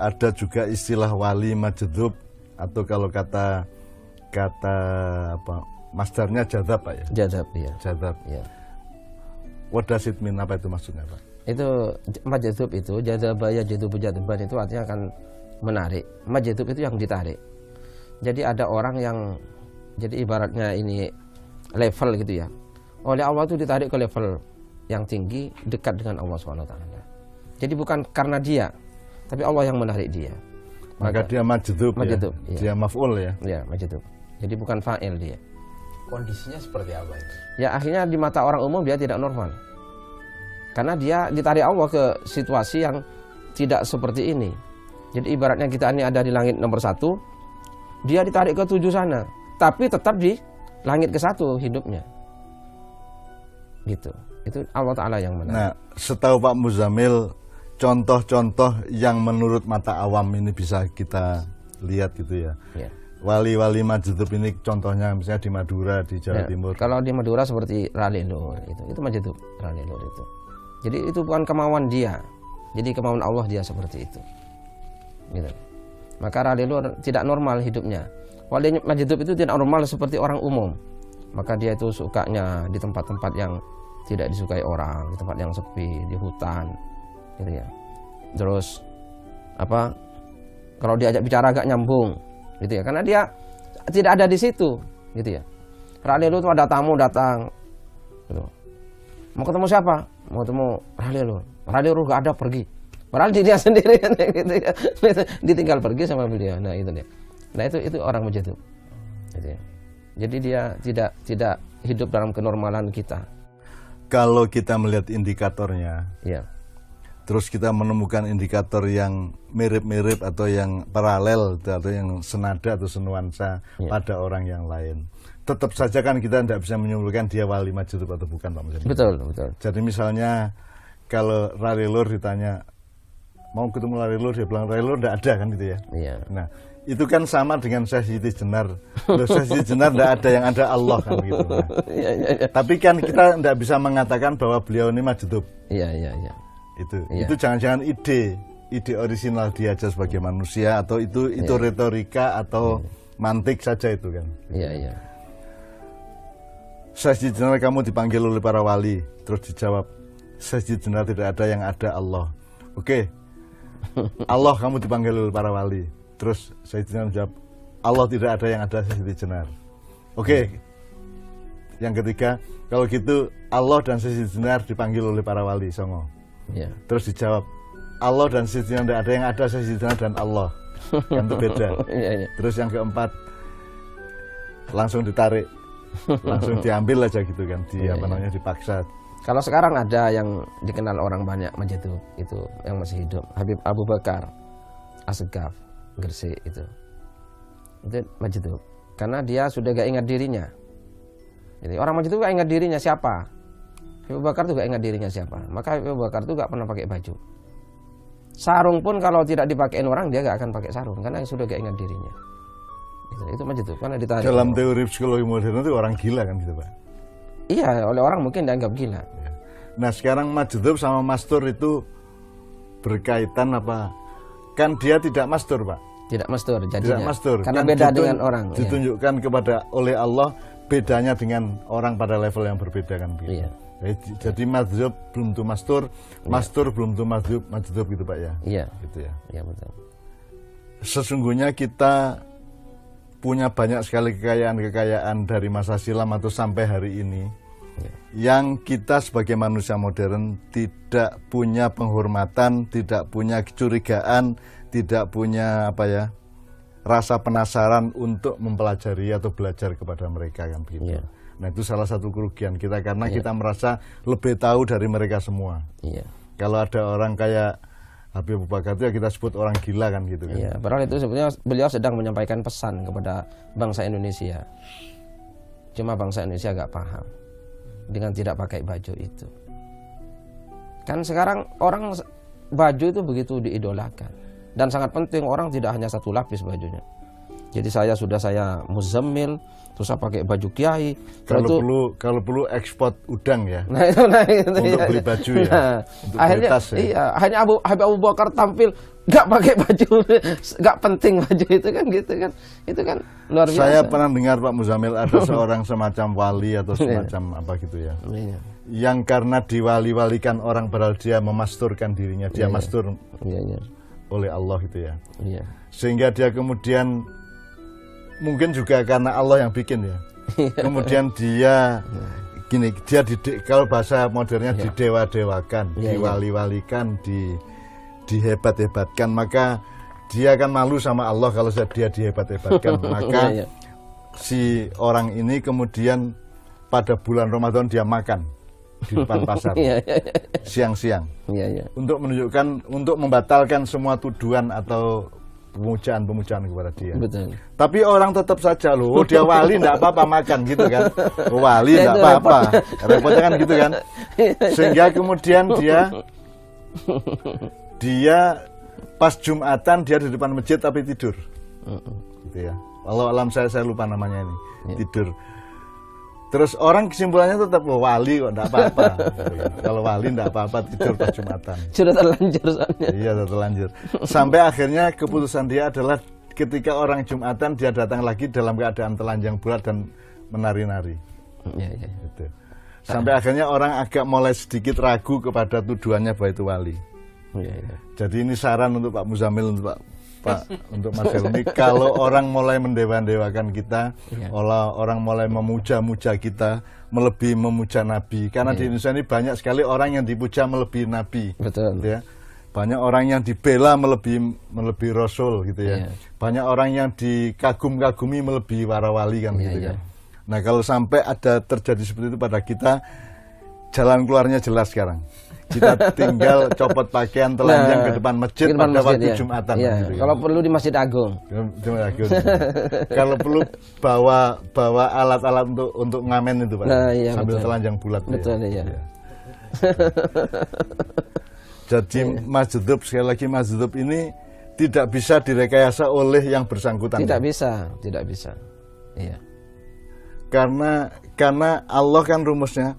ada juga istilah wali majdub, atau kalau kata apa masdarnya jadzab Pak ya? Jadzab, ya. Jadzab. Ya. What does it mean? Apa itu maksudnya Pak? Itu majdub itu jadzaba yajdubu jadban itu artinya akan menarik. Majdub itu yang ditarik. Jadi ada orang yang jadi ibaratnya ini level gitu ya. Oleh Allah itu ditarik ke level yang tinggi, dekat dengan Allah SWT. Jadi bukan karena dia, tapi Allah yang menarik dia. Maka dia majdub ya? Majdub, ya. Dia maf'ul ya? Ya, majdub. Jadi bukan fa'il dia. Kondisinya seperti apa itu? Ya akhirnya di mata orang umum dia tidak normal. Karena dia ditarik Allah ke situasi yang tidak seperti ini. Jadi ibaratnya kita ini ada di langit nomor 1, dia ditarik ke 7 sana, tapi tetap di langit ke 1 hidupnya. Gitu. Itu Allah Ta'ala yang menarik. Nah, setahu Pak Muzamil, contoh-contoh yang menurut mata awam ini bisa kita lihat gitu ya. Ya. Wali-wali majdub ini contohnya misalnya di Madura, di Jawa Ya, Timur. kalau di Madura seperti Ralilur itu majdub Ralilur itu. Jadi itu bukan kemauan dia. Jadi kemauan Allah dia seperti itu. Gitu. Maka Ralilur tidak normal hidupnya. Wali majdub itu tidak normal seperti orang umum. Maka dia itu sukanya di tempat-tempat yang tidak disukai orang, di tempat yang sepi, di hutan, gitu ya. Terus apa? Kalau diajak bicara agak nyambung, gitu ya. Karena dia tidak ada di situ, gitu ya. Ralilur itu ada tamu datang, gitu. Mau ketemu siapa? Mau ketemu Ralilur. Ralilur gak ada, pergi. Padahal dia sendiri, gitu ya. Ditinggal pergi sama beliau. Nah itu dia. Nah itu orang majdub, gitu ya. Jadi dia tidak hidup dalam kenormalan kita. Kalau kita melihat indikatornya, Ya. terus kita menemukan indikator yang mirip-mirip atau yang paralel atau yang senada atau senuansa pada orang yang lain, tetap saja kan kita tidak bisa menyimpulkan dia wali majdub atau bukan Pak Muzamil. Betul, betul. Jadi misalnya kalau Ralilur ditanya mau ketemu Ralilur, dia bilang Ralilur tidak ada kan gitu ya. Iya. Nah itu kan sama dengan Syekh Siti Jenar. Loh, Syekh Siti Jenar tidak ada, yang ada Allah kan gitu. Nah. Iya. Tapi kan kita tidak bisa mengatakan bahwa beliau ini majdub. Iya. Itu jangan-jangan ide orisinal dia aja sebagai manusia, atau itu retorika atau mantik saja itu kan. Iya. Syekh Siti Jenar, kamu dipanggil oleh para wali, terus dijawab Syekh Siti Jenar tidak ada, yang ada Allah. Oke. Allah kamu dipanggil oleh para wali. Terus Syekh Siti Jenar menjawab, Allah tidak ada, yang ada Syekh Siti Jenar. Oke. Yang ketiga, kalau gitu Allah dan Syekh Siti Jenar dipanggil oleh para wali songo. Iya. Terus dijawab, Allah dan Syekh Siti Jenar tidak ada, yang ada Syekh Siti Jenar dan Allah. Yang itu beda. Iya. Terus yang keempat, langsung ditarik, langsung diambil aja gitu kan, dipaksa. Kalau sekarang ada yang dikenal orang banyak majdub itu yang masih hidup, Habib Abu Bakar Asgaf Gresik itu majdub karena dia sudah gak ingat dirinya. Jadi orang majdub gak ingat dirinya siapa. Habib Abu Bakar tuh gak ingat dirinya siapa. Maka Habib Abu Bakar tuh gak pernah pakai baju. Sarung pun kalau tidak dipakein orang dia gak akan pakai sarung karena sudah gak ingat dirinya. Itu majdub karena ditarik. Dalam teori psikologi modern itu orang gila kan gitu Pak. Iya, oleh orang mungkin dianggap gila. Nah sekarang majdub sama mastur itu berkaitan apa? Kan dia tidak mastur Pak. Tidak mastur jadinya. Tidak mastur. Karena kan beda dengan orang. Ditunjukkan kepada oleh Allah bedanya dengan orang pada level yang berbeda kan begitu. Iya. Jadi majdub belum tentu mastur, mastur belum tentu majdub gitu Pak ya. Iya. Gitu ya. Iya betul. Sesungguhnya kita punya banyak sekali kekayaan dari masa silam atau sampai hari ini yang kita sebagai manusia modern tidak punya penghormatan, tidak punya kecurigaan, tidak punya rasa penasaran untuk mempelajari atau belajar kepada mereka kan begitu. Nah itu salah satu kerugian kita karena kita merasa lebih tahu dari mereka semua. Kalau ada orang kayak Habib Abu Bakar itu ya kita sebut orang gila kan gitu kan. Iya, padahal itu sebenarnya beliau sedang menyampaikan pesan kepada bangsa Indonesia. Cuma bangsa Indonesia gak paham dengan tidak pakai baju itu. Kan sekarang orang baju itu begitu diidolakan dan sangat penting, orang tidak hanya satu lapis bajunya. Jadi saya muzammil, terus saya pakai baju kiai. Kalau perlu ekspor udang ya. Nah itu untuk beli baju ya. Nah, untuk akhirnya beli tas ya. iya, akhirnya Habib Abu Bakar tampil nggak pakai baju, nggak penting baju itu kan gitu kan. Itu kan luar biasa. Saya pernah dengar Pak Muzamil ada seorang semacam wali atau semacam apa gitu ya. Iya. Yang karena diwali-walikan orang padahal dia memasturkan dirinya, dia mastur oleh Allah itu ya. Iya. Sehingga dia kemudian mungkin juga karena Allah yang bikin ya. Kemudian dia gini, dia kalau bahasa modernnya didewa-dewakan, diwali-walikan, dihebat-hebatkan, maka dia akan malu sama Allah kalau dia dihebat-hebatkan. Maka si orang ini kemudian pada bulan Ramadan dia makan di depan pasar siang-siang untuk menunjukkan, untuk membatalkan semua tuduhan atau pemujaan kepada dia. Betul. Tapi orang tetap saja loh, dia wali enggak apa-apa makan gitu kan. Wali enggak apa-apa. Repotnya kan gitu kan. Sehingga kemudian dia pas Jumatan dia di depan masjid tapi tidur. Gitu ya. Walau alam saya lupa namanya ini. Tidur. Terus orang kesimpulannya tetap wali kok enggak apa-apa. Kalau wali enggak apa-apa tidur pas Jumatan. Sudah terlanjur soalnya. Iya, sudah terlanjur. Sampai akhirnya keputusan dia adalah ketika orang Jumatan dia datang lagi dalam keadaan telanjang bulat dan menari-nari. Gitu. Sampai akhirnya orang agak mulai sedikit ragu kepada tuduhannya bahwa itu wali. Jadi ini saran untuk Pak Muzamil, untuk untuk Mas Helmi, kalau orang mulai mendewa-dewakan kita, orang mulai memuja-muja kita, melebihi memuja Nabi, karena di Indonesia ini banyak sekali orang yang dipuja melebihi Nabi. Betul. Ya. Banyak orang yang dibela melebihi Rasul gitu ya. Banyak orang yang dikagum-kagumi melebihi para wali kan gitu kan. Nah kalau sampai ada terjadi seperti itu pada kita, jalan keluarnya jelas sekarang. Kita tinggal copot pakaian telanjang ke depan masjid pada waktu Jumatan. Gitu, kalau perlu di Masjid Agung. Kalau perlu bawa alat-alat untuk ngamen itu Pak. Sambil telanjang bulat. Betul ya. Jadi Mas Judub, sekali lagi Mas Judub ini tidak bisa direkayasa oleh yang bersangkutan. Tidak bisa. Iya. Karena Allah kan rumusnya,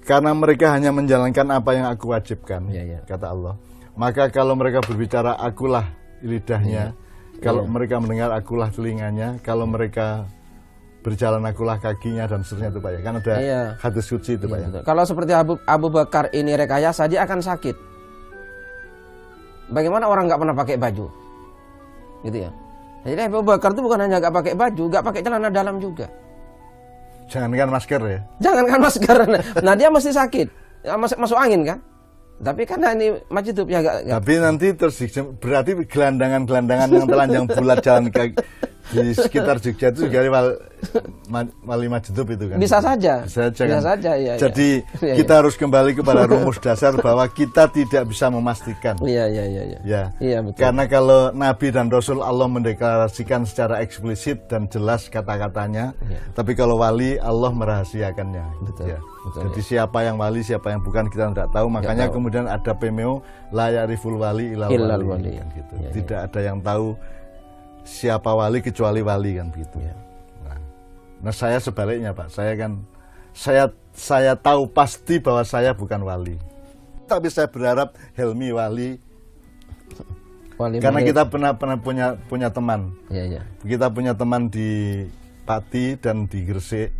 karena mereka hanya menjalankan apa yang aku wajibkan, kata Allah. Maka kalau mereka berbicara, akulah lidahnya. Kalau mereka mendengar, akulah telinganya. Kalau mereka berjalan, akulah kakinya, dan seterusnya itu Pak ya. Kan ada hadis qudsi itu Pak ya. Kalau seperti Abu Bakar ini rekayasa, dia akan sakit. Bagaimana orang nggak pernah pakai baju, gitu ya. Jadi Abu Bakar itu bukan hanya nggak pakai baju, nggak pakai celana dalam juga. Jangankan masker ya. Jangankan masker. Nah dia mesti sakit, masuk angin kan. Tapi karena ini Mas Judub ya agak. Tapi nanti berarti gelandangan yang telanjang bulat jalan di sekitar Jogja itu juga wali Mas Judub itu kan. Bisa saja. Bisa saja. Ya. Jadi kita harus kembali kepada rumus dasar bahwa kita tidak bisa memastikan. Iya, betul. Karena kalau Nabi dan Rasul Allah mendeklarasikan secara eksplisit dan jelas kata-katanya, tapi kalau wali Allah merahasiakannya. Betul. Jadi siapa yang wali, siapa yang bukan kita tidak tahu. Makanya kemudian ada PMO la ya'riful wali illal wali. Kan, gitu. Tidak ada yang tahu siapa wali kecuali wali kan begitu. Nah saya sebaliknya Pak, saya tahu pasti bahwa saya bukan wali. Tapi saya berharap Helmi wali. Karena kita pernah punya teman. Kita punya teman di Pati dan di Gresik.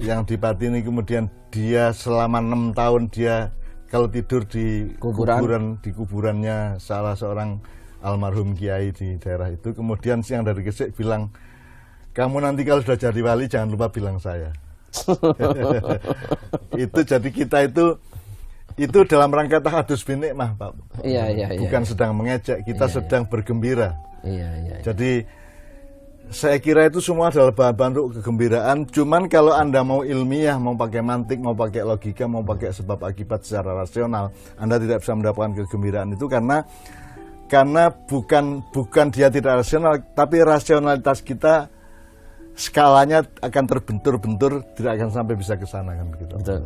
Yang di Pati ini kemudian dia selama 6 tahun dia kalau tidur di kuburannya salah seorang almarhum kiai di daerah itu. Kemudian siang dari Gresik bilang, kamu nanti kalau sudah jadi wali jangan lupa bilang saya. Itu jadi kita itu dalam rangka tahadus bin nikmah Pak. Bukan sedang mengejek, kita sedang bergembira. Jadi saya kira itu semua adalah bahan untuk kegembiraan. Cuman kalau Anda mau ilmiah, mau pakai mantik, mau pakai logika, mau pakai sebab akibat secara rasional, Anda tidak bisa mendapatkan kegembiraan itu karena bukan dia tidak rasional, tapi rasionalitas kita skalanya akan terbentur-bentur, tidak akan sampai bisa ke sana kan begitu. Betul.